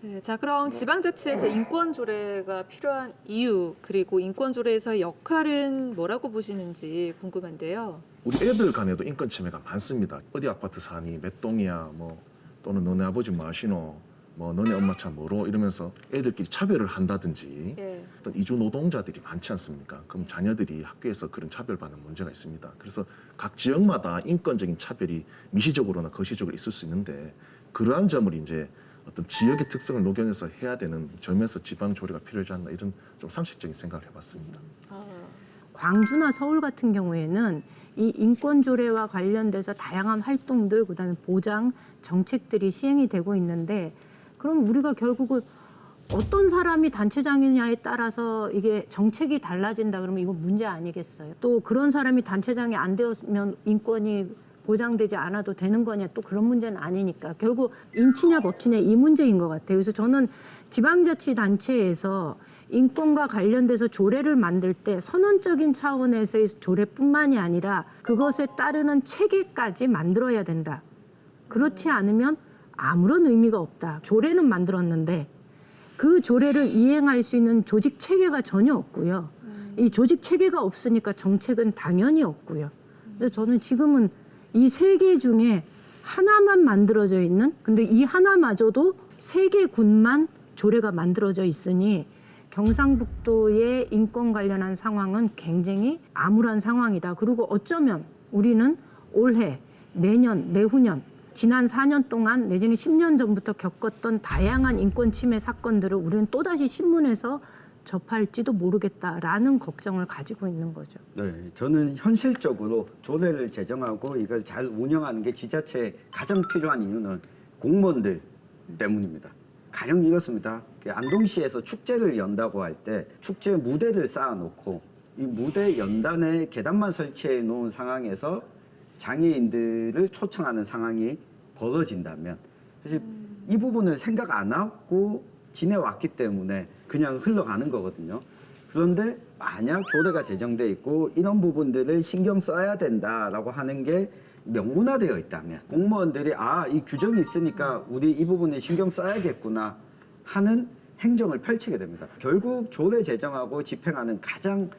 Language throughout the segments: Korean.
네, 자 그럼 지방자치에서 인권 조례가 필요한 이유 그리고 인권 조례에서의 역할은 뭐라고 보시는지 궁금한데요. 우리 애들 간에도 인권 침해가 많습니다. 어디 아파트 사니, 몇 동이야, 뭐 또는 너네 아버지 뭐 하시노, 뭐 너네 엄마 차 뭐로 이러면서 애들끼리 차별을 한다든지 예. 어떤 이주 노동자들이 많지 않습니까? 그럼 자녀들이 학교에서 그런 차별받는 문제가 있습니다. 그래서 각 지역마다 인권적인 차별이 미시적으로나 거시적으로 있을 수 있는데 그러한 점을 이제 어떤 지역의 특성을 녹여내서 해야 되는 점에서 지방 조례가 필요하지 않나 이런 좀 상식적인 생각을 해봤습니다. 광주나 서울 같은 경우에는 이 인권 조례와 관련돼서 다양한 활동들, 그다음에 보장 정책들이 시행이 되고 있는데, 그럼 우리가 결국은 어떤 사람이 단체장이냐에 따라서 이게 정책이 달라진다 그러면 이거 문제 아니겠어요? 또 그런 사람이 단체장이 안 되었으면 인권이 보장되지 않아도 되는 거냐, 또 그런 문제는 아니니까 결국 인치냐 법치냐 이 문제인 것 같아요. 그래서 저는 지방자치단체에서 인권과 관련돼서 조례를 만들 때 선언적인 차원에서의 조례뿐만이 아니라 그것에 따르는 체계까지 만들어야 된다. 그렇지 않으면 아무런 의미가 없다. 조례는 만들었는데 그 조례를 이행할 수 있는 조직 체계가 전혀 없고요. 이 조직 체계가 없으니까 정책은 당연히 없고요. 그래서 저는 지금은 이 세 개 중에 하나만 만들어져 있는, 근데 이 하나마저도 세 개 군만 조례가 만들어져 있으니 경상북도의 인권 관련한 상황은 굉장히 암울한 상황이다. 그리고 어쩌면 우리는 올해, 내년, 내후년, 지난 4년 동안 내지는 10년 전부터 겪었던 다양한 인권 침해 사건들을 우리는 또다시 신문에서 접할지도 모르겠다라는 걱정을 가지고 있는 거죠. 네, 저는 현실적으로 조례를 제정하고 이걸 잘 운영하는 게 지자체에 가장 필요한 이유는 공무원들 때문입니다. 가령 이렇습니다. 안동시에서 축제를 연다고 할 때 축제 무대를 쌓아놓고 이 무대 연단에 계단만 설치해 놓은 상황에서 장애인들을 초청하는 상황이 벌어진다면 사실 이 부분을 생각 안 하고 지내왔기 때문에 그냥 흘러가는 거거든요. 그런데 만약 조례가 제정돼 있고 이런 부분들을 신경 써야 된다라고 하는 게 명문화되어 있다면 공무원들이 이 규정이 있으니까 우리 이 부분에 신경 써야겠구나 하는 행정을 펼치게 됩니다. 결국 조례 제정하고 집행하는 가장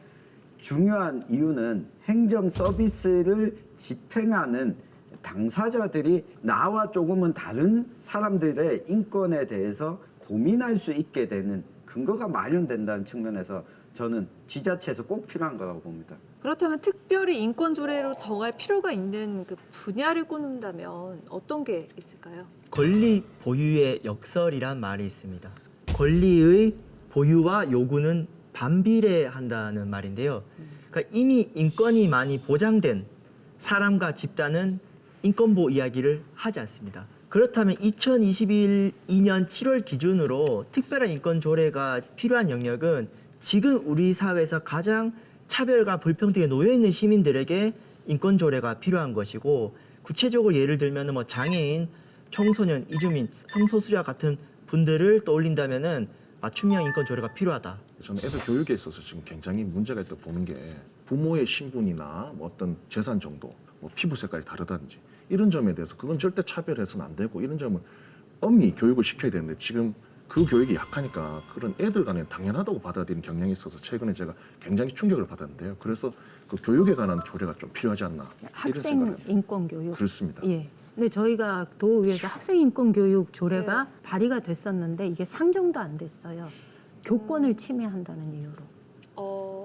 중요한 이유는 행정 서비스를 집행하는 당사자들이 나와 조금은 다른 사람들의 인권에 대해서 고민할 수 있게 되는 근거가 마련된다는 측면에서 저는 지자체에서 꼭 필요한 거라고 봅니다. 그렇다면 특별히 인권 조례로 정할 필요가 있는 그 분야를 꼽는다면 어떤 게 있을까요? 권리 보유의 역설이란 말이 있습니다. 권리의 보유와 요구는 반비례한다는 말인데요. 그러니까 이미 인권이 많이 보장된 사람과 집단은 인권보호 이야기를 하지 않습니다. 그렇다면 2022년 7월 기준으로 특별한 인권 조례가 필요한 영역은 지금 우리 사회에서 가장 차별과 불평등에 놓여 있는 시민들에게 인권 조례가 필요한 것이고, 구체적으로 예를 들면 뭐 장애인, 청소년, 이주민, 성소수자 같은 분들을 떠올린다면은 맞춤형 인권 조례가 필요하다. 저는 애들 교육에 있어서 지금 굉장히 문제가 있다고 보는 게 부모의 신분이나 뭐 어떤 재산 정도, 뭐 피부 색깔이 다르다든지 이런 점에 대해서 그건 절대 차별해서는 안 되고 이런 점을 엄히 교육을 시켜야 되는데 지금 그 교육이 약하니까 그런 애들 간에 당연하다고 받아들이는 경향이 있어서 최근에 제가 굉장히 충격을 받았는데요. 그래서 그 교육에 관한 조례가 좀 필요하지 않나 이런 학생 생각을 인권 교육. 그렇습니다. 예. 근데 저희가 도의회에서 학생 인권 교육 조례가 발의가 됐었는데 이게 상정도 안 됐어요. 교권을 침해한다는 이유로.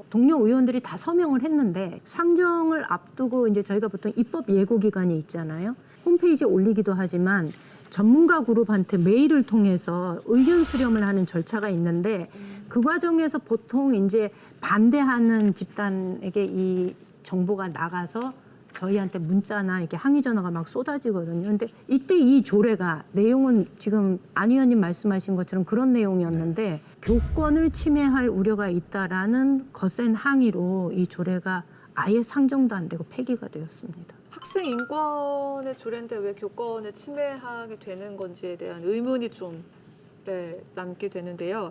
동료 의원들이 다 서명을 했는데 상정을 앞두고 이제 저희가 보통 입법 예고 기간이 있잖아요. 홈페이지에 올리기도 하지만 전문가 그룹한테 메일을 통해서 의견 수렴을 하는 절차가 있는데 그 과정에서 보통 이제 반대하는 집단에게 이 정보가 나가서 저희한테 문자나 이렇게 항의 전화가 막 쏟아지거든요. 근데 이때 이 조례가 내용은 지금 안 의원님 말씀하신 것처럼 그런 내용이었는데 교권을 침해할 우려가 있다라는 거센 항의로 이 조례가 아예 상정도 안 되고 폐기가 되었습니다. 학생 인권의 조례인데 왜 교권을 침해하게 되는 건지에 대한 의문이 좀 남게 되는데요.